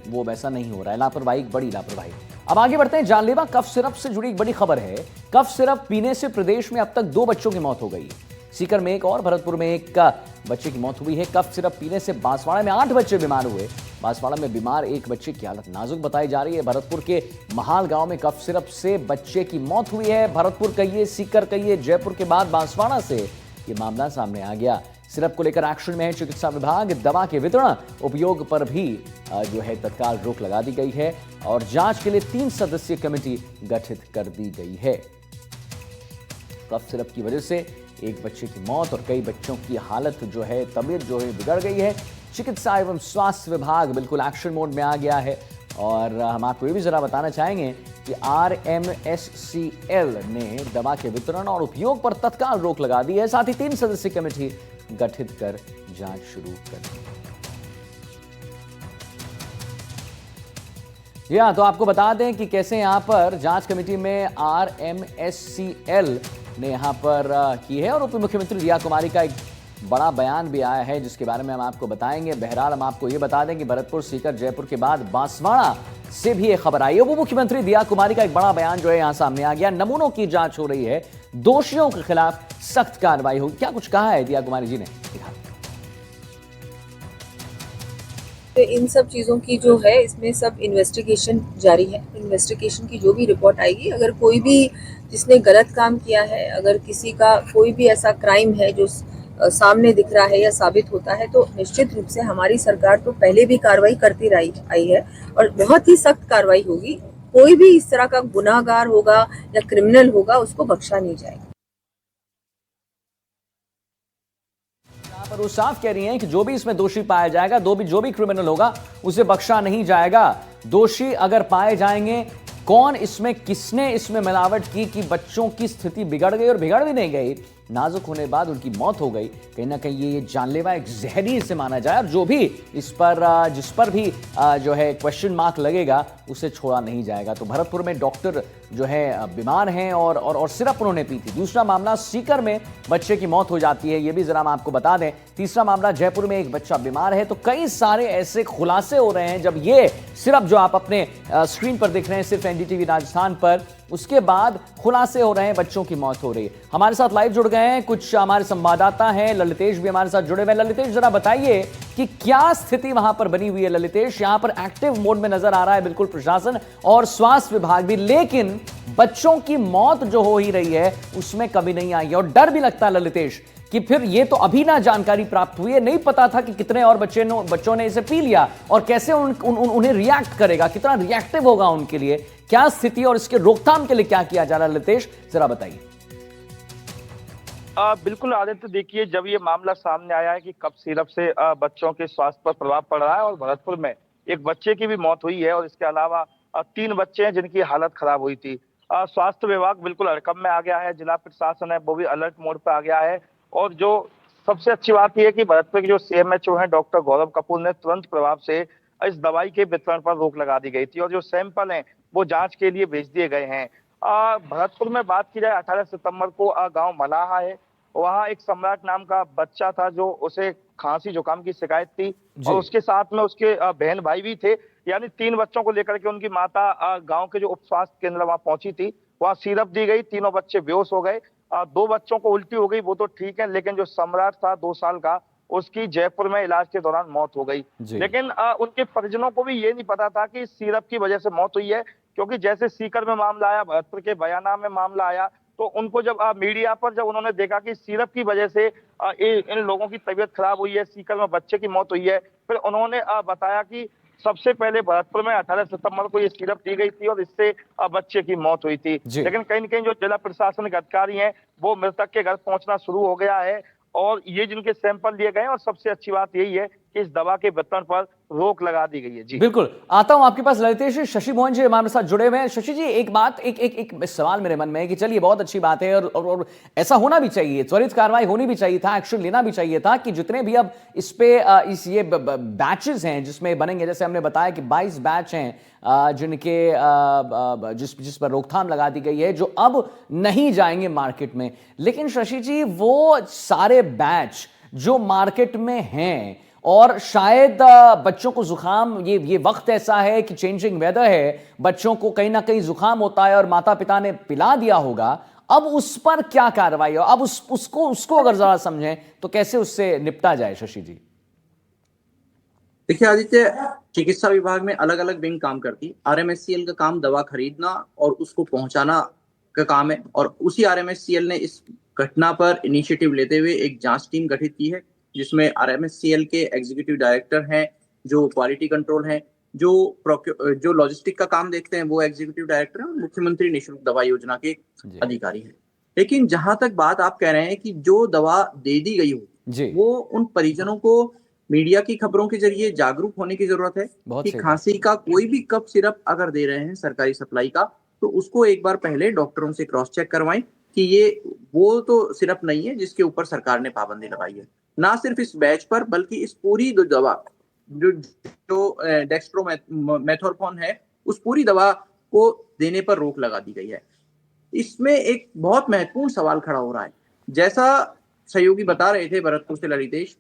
वो वैसा नहीं हो रहा है। लापरवाही, बड़ी लापरवाही। अब आगे बढ़ते हैं। जानलेवा कफ सिरप से जुड़ी एक बड़ी खबर है। कफ सिरप पीने से प्रदेश में अब तक 2 बच्चों की मौत हो गई है। सीकर में एक और भरतपुर में एक बच्चे की मौत हुई है। कफ सिरप पीने से बांसवाड़ा में 8 बच्चे बीमार हुए। बांसवाड़ा में बीमार एक बच्चे की हालत नाजुक बताई जा रही है। भरतपुर के महाल गांव में कफ सिरप से बच्चे की मौत हुई है। भरतपुर कहिए, सीकर कहिए, जयपुर के बाद बांसवाड़ा से ये मामला सामने आ गया। सिरप को लेकर एक्शन में है चिकित्सा विभाग। दवा के वितरण उपयोग पर भी जो है तत्काल रोक लगा दी गई है और जांच के लिए 3 सदस्यीय कमेटी गठित कर दी गई है। कफ सिरप की वजह से एक बच्चे की मौत और कई बच्चों की हालत जो है, तबीयत जो है बिगड़ गई है। चिकित्सा एवं स्वास्थ्य विभाग बिल्कुल एक्शन मोड में आ गया है और हम आपको ये भी जरा बताना चाहेंगे कि RMSCL ने दवा के वितरण और उपयोग पर तत्काल रोक लगा दी है। साथ ही 3 सदस्यीय कमेटी गठित कर जांच शुरू कर दी। जी हाँ, तो आपको बता दें कि कैसे यहां पर जांच कमेटी में RMSCL ने यहां पर की है और उप मुख्यमंत्री रिया कुमारी का एक बड़ा बयान भी आया है जिसके बारे में हम आपको बताएंगे। बहरहाल हम आपको ये बता दें कि भरतपुर, सीकर, जयपुर के बाद बांसवाड़ा से भी एक खबर आई है। उप मुख्यमंत्री रिया कुमारी का एक बड़ा बयान जो है यहां सामने आ गया। नमूनों की जांच हो रही है, दोषियों के खिलाफ सख्त कार्रवाई होगी। क्या कुछ कहा है रिया कुमारी जी ने? इन सब चीज़ों की जो है इसमें सब इन्वेस्टिगेशन जारी है। इन्वेस्टिगेशन की जो भी रिपोर्ट आएगी, अगर कोई भी जिसने गलत काम किया है, अगर किसी का कोई भी ऐसा क्राइम है जो सामने दिख रहा है या साबित होता है, तो निश्चित रूप से हमारी सरकार तो पहले भी कार्रवाई करती आई है और बहुत ही सख्त कार्रवाई होगी। कोई भी इस तरह का गुनाहगार होगा या क्रिमिनल होगा, उसको बख्शा नहीं जाएगा। पर वो साफ कह रही हैं कि जो भी इसमें दोषी पाया जाएगा, जो भी क्रिमिनल होगा, उसे बख्शा नहीं जाएगा। दोषी अगर पाए जाएंगे, कौन इसमें, किसने इसमें मिलावट की कि बच्चों की स्थिति बिगड़ गई और बिगड़ भी नहीं गई, नाजुक होने बाद उनकी मौत हो गई। कहीं ना कहीं ये जानलेवा एक जहरी से माना जाए और जो भी इस पर जिस पर भी जो है क्वेश्चन मार्क लगेगा उसे छोड़ा नहीं जाएगा। तो भरतपुर में डॉक्टर जो है बीमार हैं और सिरप उन्होंने पी थी। दूसरा मामला सीकर में बच्चे की मौत हो जाती है, ये भी जरा हम आपको बता दें। तीसरा मामला जयपुर में एक बच्चा बीमार है। तो कई सारे ऐसे खुलासे हो रहे हैं जब ये सिरप जो आप अपने स्क्रीन पर देख रहे हैं सिर्फ NDTV राजस्थान पर, उसके बाद खुलासे हो रहे हैं, बच्चों की मौत हो रही है। हमारे साथ लाइव जुड़ गए हैं कुछ हमारे संवाददाता हैं, ललितेश भी हमारे साथ जुड़े हुए हैं। ललितेश, जरा बताइए कि क्या स्थिति वहां पर बनी हुई है। ललितेश, यहां पर एक्टिव मोड में नजर आ रहा है बिल्कुल प्रशासन और स्वास्थ्य विभाग भी, लेकिन बच्चों की मौत जो हो ही रही है उसमें कभी नहीं आई है और डर भी लगता है ललितेश कि फिर ये तो अभी ना जानकारी प्राप्त हुई है, नहीं पता था कि कितने और बच्चों ने इसे पी लिया और कैसे उन्हें रिएक्ट करेगा, कितना रिएक्टिव होगा उनके लिए, क्या स्थिति और इसके रोकथाम के लिए क्या किया जा रहा है, ललितेश जरा बताइए। बिल्कुल आदित्य, देखिए, जब ये मामला सामने आया है कि कफ सिरप से बच्चों के स्वास्थ्य पर प्रभाव पड़ रहा है और भरतपुर में एक बच्चे की भी मौत हुई है और इसके अलावा 3 बच्चे हैं जिनकी हालत खराब हुई थी। स्वास्थ्य विभाग बिल्कुल हड़कंप में आ गया है, जिला प्रशासन है वो भी अलर्ट मोड पे आ गया है और जो सबसे अच्छी बात यह है कि भरतपुर के जो CMHO हैं डॉक्टर गौरव कपूर ने तुरंत प्रभाव से इस दवाई के वितरण पर रोक लगा दी गई थी और जो सैंपल हैं वो जांच के लिए भेज दिए गए हैं। भरतपुर में बात की जाए, 18 सितंबर को गांव मलाहा है, वहां एक सम्राट नाम का बच्चा था जो उसे खांसी जुकाम की शिकायत थी और उसके साथ में उसके बहन भाई भी थे। यानी 3 बच्चों को लेकर के उनकी माता गांव के जो उप स्वास्थ्य केंद्र वहां पहुंची थी, वहां सिरप दी गई, तीनों बच्चे बेहोश हो गए। 2 बच्चों को उल्टी हो गई, वो तो ठीक है, लेकिन जो सम्राट था 2 साल का, उसकी जयपुर में इलाज के दौरान मौत हो गई। लेकिन उनके परिजनों को भी ये नहीं पता था कि सिरप की वजह से मौत हुई है, क्योंकि जैसे सीकर में मामला आया, भरतपुर के बयाना में मामला आया, तो उनको जब मीडिया पर जब उन्होंने देखा कि सिरप की वजह से इन लोगों की तबीयत खराब हुई है, सीकर में बच्चे की मौत हुई है, फिर उन्होंने बताया कि सबसे पहले भरतपुर में 18 सितंबर को ये सिरप दी गई थी और इससे बच्चे की मौत हुई थी। लेकिन कहीं न कहीं जो जिला प्रशासन के अधिकारी हैं वो मृतक के घर पहुंचना शुरू हो गया है और ये जिनके सैंपल लिए गए हैं और सबसे अच्छी बात यही है कि इस दवा के वितरण पर रोक लगा दी गई है। जी बिल्कुल, आता हूं आपके पास ललितेश। शशि मोहन जी हमारे साथ जुड़े हुए हैं। शशि जी, एक बात, एक सवाल मेरे मन में है कि चलिए बहुत अच्छी बात है और ऐसा होना भी चाहिए, त्वरित कार्रवाई होनी भी चाहिए था, एक्शन लेना भी चाहिए था कि जितने भी अब इस पे ये बैचेस हैं जिसमें बनेंगे, जैसे हमने बताया कि 22 बैच हैं जिनके जिस पर रोकथाम लगा दी गई है, जो अब नहीं जाएंगे मार्केट में। लेकिन शशि जी, वो सारे बैच जो मार्केट में हैं और शायद बच्चों को जुकाम, ये वक्त ऐसा है कि चेंजिंग वेदर है, बच्चों को कहीं ना कहीं जुकाम होता है और माता पिता ने पिला दिया होगा। अब उस पर क्या कार्रवाई हो? अब उसको अगर जरा समझें तो कैसे उससे निपटा जाए शशि जी? देखिए आदित्य, चिकित्सा विभाग में अलग अलग विंग काम करती। आरएमएससीएल का काम दवा खरीदना और उसको पहुंचाना का काम है, और उसी आरएमएससीएल ने इस घटना पर इनिशिएटिव लेते हुए एक जांच टीम गठित की है, जिसमें आरएमएससीएल के एग्जीक्यूटिव डायरेक्टर हैं, जो क्वालिटी कंट्रोल हैं, जो लॉजिस्टिक का काम देखते हैं वो एग्जीक्यूटिव डायरेक्टर हैं, और मुख्यमंत्री निःशुल्क दवा योजना के अधिकारी हैं। लेकिन जहां तक बात आप कह रहे हैं कि जो दवा दे दी गई हो, वो उन परिजनों को मीडिया की खबरों के जरिए जागरूक होने की जरूरत है कि खांसी का कोई भी कफ सिरप अगर दे रहे हैं सरकारी सप्लाई का, तो उसको एक बार पहले डॉक्टरों से क्रॉस चेक करवाएं कि ये वो तो सिरप नहीं है जिसके ऊपर सरकार ने पाबंदी लगाई है। ना सिर्फ इस बैच पर, बल्कि इस पूरी दवा जो डेक्स्ट्रोमेथोर्फोन है, उस पूरी दवा को देने पर रोक लगा दी गई है। इसमें एक बहुत महत्वपूर्ण सवाल खड़ा हो रहा है। जैसा सहयोगी बता रहे थे भरतपुर से ललितेश,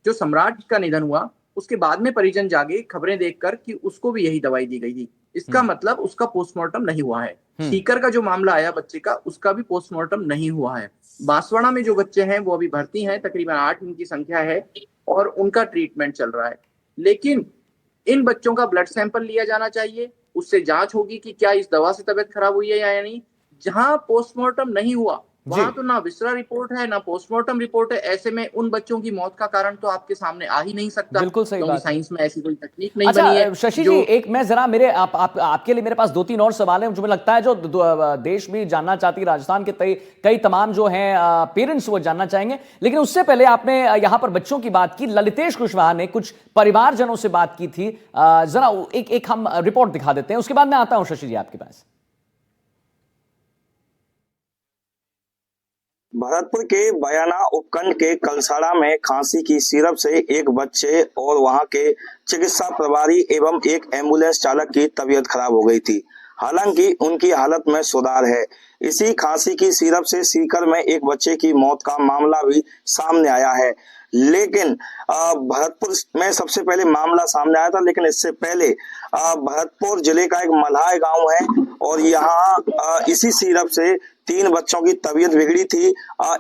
जो सम्राट का निधन हुआ उसके बाद में परिजन जागे खबरें देखकर कि उसको भी यही दवाई दी गई थी। इसका मतलब उसका पोस्टमार्टम नहीं हुआ है। सीकर का जो मामला आया बच्चे का, उसका भी पोस्टमार्टम नहीं हुआ है। बांसवाड़ा में जो बच्चे हैं वो अभी भर्ती हैं, तकरीबन 8 उनकी संख्या है और उनका ट्रीटमेंट चल रहा है। लेकिन इन बच्चों का ब्लड सैंपल लिया जाना चाहिए, उससे जांच होगी कि क्या इस दवा से तबीयत खराब हुई है या नहीं। जहां पोस्टमार्टम नहीं हुआ वहां तो ना विसरा रिपोर्ट है ना पोस्टमार्टम रिपोर्ट है। ऐसे में उन बच्चों की मौत का कारण तो आपके सामने आ ही नहीं सकता। बिल्कुल सही बात। साइंस में ऐसी कोई तकनीक नहीं बनी है। शशि जी, एक मैं जरा मेरे आपके लिए मेरे पास 2-3 और सवाल हैं, मुझे लगता है जो देश भी जानना चाहती, राजस्थान के कई तमाम जो हैं पेरेंट्स वो जानना चाहेंगे। लेकिन उससे पहले आपने यहां पर बच्चों की बात की, ललितेश कुशवाहा ने कुछ परिवारजनों से बात की थी, जरा एक हम रिपोर्ट दिखा देते हैं, उसके बाद मैं आता हूं शशि जी आपके पास। भरतपुर के बयाना उपखंड के कलसाड़ा में खांसी की सिरप से एक बच्चे और वहां के चिकित्सा प्रभारी एवं एक एम्बुलेंस चालक की तबीयत खराब हो गई थी। हालांकि उनकी हालत में सुधार है। इसी खांसी की सिरप से सीकर में एक बच्चे की मौत का मामला भी सामने आया है। लेकिन भरतपुर में सबसे पहले मामला सामने आया था, लेकिन इससे पहले भरतपुर जिले का एक मल्हाय गांव है और यहाँ इसी सिरप से 3 बच्चों की तबीयत बिगड़ी थी।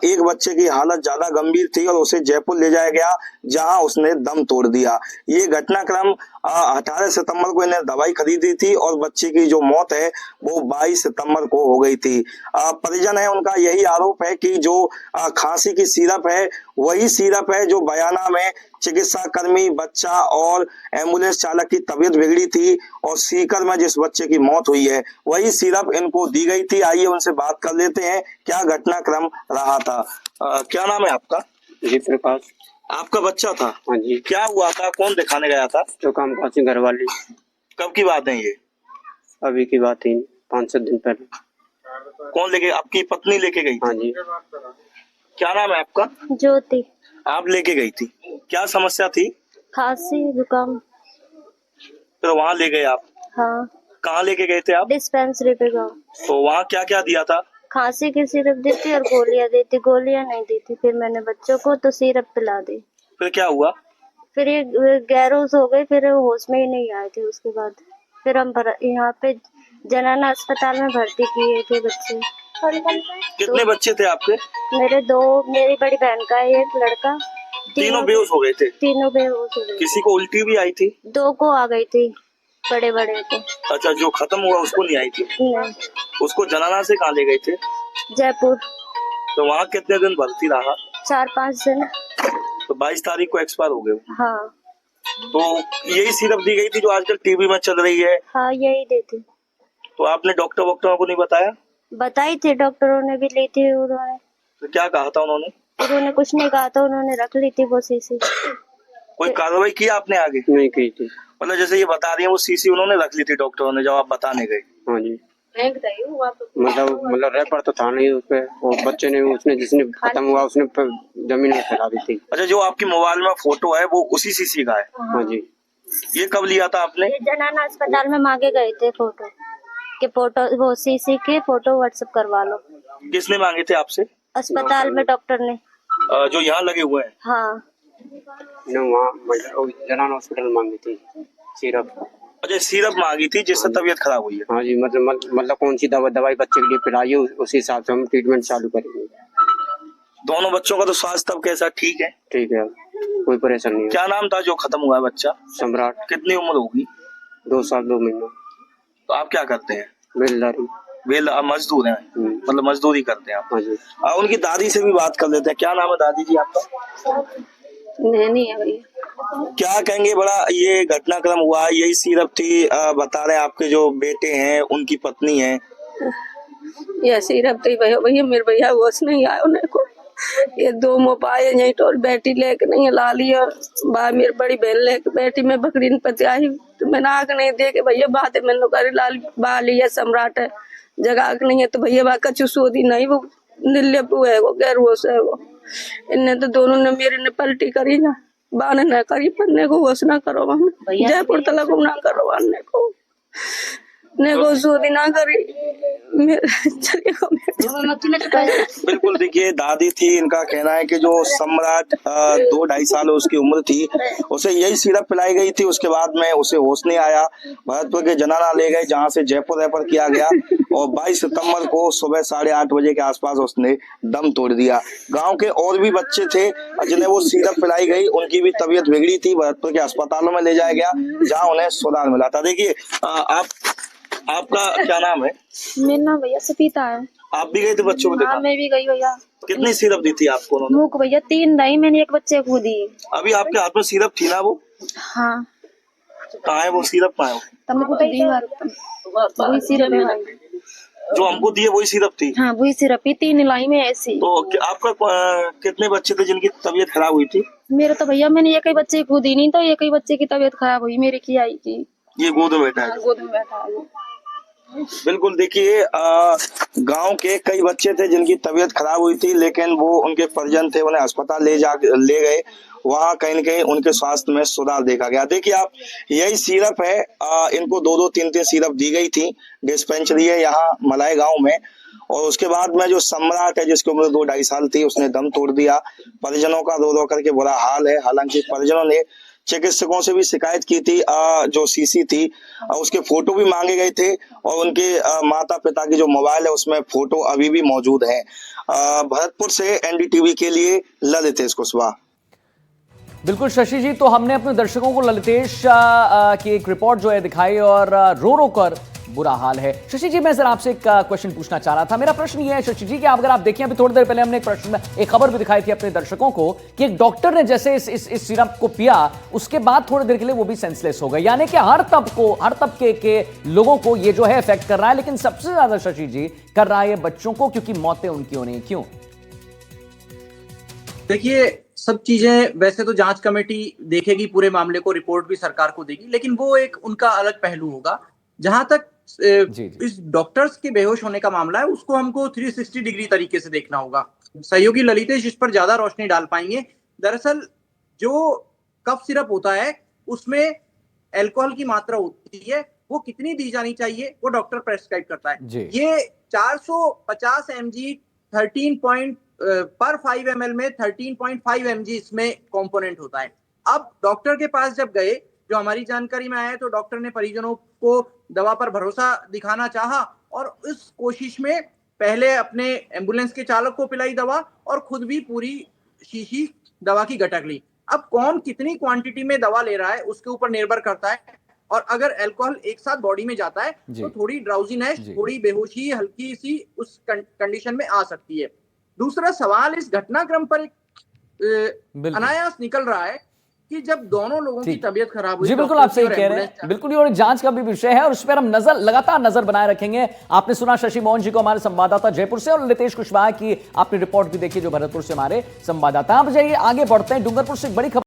एक बच्चे की हालत ज्यादा गंभीर थी और उसे जयपुर ले जाया गया, जहां उसने दम तोड़ दिया। ये घटनाक्रम 18 सितंबर को इन्हें दवाई खरीदी थी और बच्चे की जो मौत है वो 22 सितंबर को हो गई थी। परिजन है, उनका यही आरोप है कि जो खांसी की सिरप है वही सिरप है जो बयाना में चिकित्सा कर्मी, बच्चा और एम्बुलेंस चालक की तबीयत बिगड़ी थी और सीकर में जिस बच्चे की मौत हुई है वही सिरप इनको दी गई थी। आइए उनसे बात कर लेते हैं क्या घटनाक्रम रहा था। क्या नाम है आपका? जी प्रकाश। आपका बच्चा था? हाँ जी। क्या हुआ था? कौन दिखाने गया था? जो काम खांसी घर वाली। कब की बात है ये? अभी की बात है, 5-7 दिन पहले। कौन लेके? आपकी पत्नी लेके गई? हाँ जी। क्या नाम है आपका? ज्योति। आप लेके गई थी, क्या समस्या थी? खांसी जुकाम। तो वहाँ ले गए आप? हाँ। कहाँ लेके गए थे आप? डिस्पेंसरी पे गए। तो वहाँ क्या क्या दिया था? खांसी की सिरप दी थी और गोलियां दी थी। गोलियां नहीं दी थी, फिर मैंने बच्चों को तो सिरप पिला दी। फिर क्या हुआ? फिर ये गैरोस हो गए, फिर होश में ही नहीं आए थे। उसके बाद फिर हम यहाँ पे जनाना अस्पताल में भर्ती किए थे बच्चे। कितने बच्चे थे आपके? मेरे 2, मेरी बड़ी बहन का एक लड़का। तीनों बेहोश हो गए थे? तीनों बेहोश हो गए। किसी को उल्टी भी आई थी? 2 को आ गई थी, बड़े बड़े को। अच्छा, जो खत्म हुआ उसको नहीं आई थी? नहीं। उसको जनाना से कहाँ ले गए थे? जयपुर। तो वहाँ कितने दिन भर्ती रहा? 4-5 दिन। तो 22 तारीख को एक्सपायर हो गए? हाँ। तो यही सिरप दी गई थी जो आजकल टीवी में चल रही है? हाँ, यही दी थी। तो आपने डॉक्टरों को नहीं बताया? बताई थी, डॉक्टरों ने भी ली थी। उन्होंने तो क्या कहा था? उन्होंने कुछ नहीं कहा था, उन्होंने रख ली थी वो शीशी। कोई कार्रवाई की आपने आगे? नहीं की थी। मतलब जैसे ये बता रही है वो शीशी उन्होंने रख ली थी डॉक्टरों ने जब आप बताने गए? हाँ जी। मतलब रेपर तो था नहीं उसपे, और बच्चे ने उसने जिसने खत्म हुआ उसने जमीन में फैला दी थी। अच्छा, जो आपकी मोबाइल में फोटो है वो उसी शीशी का है? हाँ जी। ये कब लिया था आपने? ये जनाना अस्पताल में मांगे गए थे फोटो के, फोटो वो शीशी के फोटो व्हाट्सएप करवा लो। किसने मांगे थे आपसे? अस्पताल में डॉक्टर ने। जो यहाँ लगे हुए हैं? हाँ। ने वहाँ जनाना हॉस्पिटल मांगी थी सिरप। अच्छा, सिरप मांगी थी जिससे तबीयत खराब हुई है। हाँ जी, मतलब कौन सी दवाई बच्चे के लिए पिलाई है उसी हिसाब से हम ट्रीटमेंट चालू करेंगे। दोनों बच्चों का तो स्वास्थ्य तब कैसा, ठीक है? ठीक है, कोई परेशानी नहीं। क्या नाम था जो खत्म हुआ है बच्चा? सम्राट। कितनी उम्र होगी? 2 साल 2 महीना। तो आप क्या करते हैं? बेलदारी। आप मजदूर हैं, मतलब मजदूरी करते हैं आप? हाँ जी। उनकी दादी से भी बात कर लेते हैं। क्या नाम है दादी जी आपका? नहीं है भैया। क्या कहेंगे, बड़ा ये घटनाक्रम हुआ है, यही सिरप थी, बता रहे हैं आपके जो बेटे हैं उनकी पत्नी है। ये सिरप थी भैया, मेरे भैया होश नहीं आया उन्हें को। ये 2 मोबाइल यही तो बेटी लेके नहीं ला ली और बा मेरी बड़ी बहन लेके बेटी में बकरी न पति आई तो मैंने आग नहीं दे के भैया बात है मैंने कर लाल बा लिया सम्राट है जगह नहीं है तो भैया बा कछु सोदी नहीं वो निर्लिप्त है वो गैर होश है वो। इनने तो दोनों ने मेरे ने पलटी करी ना बाने न करी पन्ने को होश ना करो जयपुर तलक ना करो आने को ना करी बिल्कुल, देखिए दादी थी, इनका कहना है कि जो सम्राट 2-2.5 साल उसकी उम्र थी उसे यही सिरप पिलाई गई थी। उसके बाद में उसे होश नहीं आया, भरतपुर के जनाना ले गए जहां से जयपुर रेफर किया गया और 22 सितंबर को सुबह 8:30 बजे के आसपास उसने दम तोड़ दिया। गांव के और भी बच्चे थे जिन्हें वो सिरप पिलाई गई, उनकी भी तबीयत बिगड़ी थी, भरतपुर के अस्पतालों में ले जाया गया जहाँ उन्हें सुधार मिला था। देखिए आपका क्या नाम है? मेरा नाम भैया सपीता है। आप भी गए थे बच्चों को देखा? हाँ, मैं भी गई भैया। कितनी सिरप दी थी आपको उन्होंने? मुँह को भैया 3 नहीं, मैंने एक बच्चे को दी। अभी आपके हाथ में सिरप थी ना वो? हाँ। कहाँ है वो सिरप? कहाँ है? तुमको तो दी वही सिरप है जो हमको दिए वही सिरप थी? हाँ वही सिरप ही 3 लाई में ऐसी। तो आपका कितने बच्चे थे जिनकी तबीयत खराब हुई थी? मेरे तो भैया मैंने एक ही बच्चे को दी नहीं तो एक ही बच्चे की तबीयत खराब हुई मेरी की आई की। ये गोद में बैठा है? गोद में बैठा है। बिल्कुल, देखिए गांव के कई बच्चे थे जिनकी तबीयत खराब हुई थी लेकिन वो उनके परिजन थे उन्हें अस्पताल ले गए, वहां कहीं न कहीं उनके स्वास्थ्य में सुधार देखा गया। देखिए आप, यही सिरप है, इनको 2-2, 3-3 सिरप दी गई थी। डिस्पेंसरी है यहाँ मलाई गांव में और उसके बाद में जो सम्राट है जिसकी उम्र 2-2.5 साल थी उसने दम तोड़ दिया। परिजनों का रो रो करके बुरा हाल है। हालांकि परिजनों ने चिकित्सकों से भी शिकायत की थी, जो सीसी थी उसके फोटो भी मांगे गए थे और उनके माता पिता की जो मोबाइल है उसमें फोटो अभी भी मौजूद है। भरतपुर से एनडीटीवी के लिए ललितेश कुशवाहा। बिल्कुल शशि जी, तो हमने अपने दर्शकों को ललितेश की एक रिपोर्ट जो है दिखाई और रो रो कर बुरा हाल है। शशि जी, मैं जरा आपसे एक क्वेश्चन पूछना चाह रहा था। मेरा प्रश्न ये है शशि जी कि अगर आप देखिए अभी थोड़ी देर पहले हमने एक खबर भी दिखाई थी अपने दर्शकों को कि एक डॉक्टर ने जैसे इस सिरप को पिया उसके बाद थोड़ी देर के लिए वो भी सेंसलेस हो गए। यानी कि हर तबके के लोगों को ये जो है इफेक्ट कर रहा है, लेकिन सबसे ज्यादा शशि जी कर रहा है ये बच्चों को, क्योंकि मौतें उनकी होनी। क्यों? देखिए, सब चीजें वैसे तो जांच कमेटी देखेगी पूरे मामले को, रिपोर्ट भी सरकार को देगी, लेकिन वो एक उनका अलग पहलू होगा। जहां तक इस डॉक्टर्स के बेहोश होने का मामला है उसको हमको 360 डिग्री तरीके से देखना होगा। सहयोगी ललितेश इस पर ज्यादा रोशनी डाल पाएंगे। दरअसल जो कफ सिरप होता है उसमें अल्कोहल की मात्रा होती है, वो कितनी दी जानी चाहिए वो डॉक्टर प्रेस्क्राइब करता है। ये 450 mg 13 पर 5 ml में 13.5 mg इसमें कंपोनेंट होता है। अब डॉक्टर के पास जब गए, जो हमारी जानकारी में आया है, तो डॉक्टर ने परिजनों को दवा पर भरोसा दिखाना चाहा और इस कोशिश में पहले अपने एम्बुलेंस के चालक को पिलाई दवा और खुद भी पूरी शीशी दवा की गटक ली। अब कौन कितनी क्वांटिटी में दवा ले रहा है उसके ऊपर निर्भर करता है, और अगर अल्कोहल एक साथ बॉडी में जाता है तो थोड़ी ड्राउजीनेस, थोड़ी बेहोशी, हल्की सी उस कंडीशन में आ सकती है। दूसरा सवाल इस घटनाक्रम पर एक अनायास निकल रहा है कि जब दोनों लोगों की तबीयत खराब हुई। जी बिल्कुल, आप सही कह रहे हैं। बिल्कुल, ये जांच का भी विषय है और उस पर हम लगातार नजर बनाए रखेंगे। आपने सुना शशि मोहन जी को, हमारे संवाददाता जयपुर से, और ललितेश कुशवाहा की आपने रिपोर्ट भी देखी जो भरतपुर से हमारे संवाददाता। आप जाइए, आगे बढ़ते हैं। डूंगरपुर से एक बड़ी खबर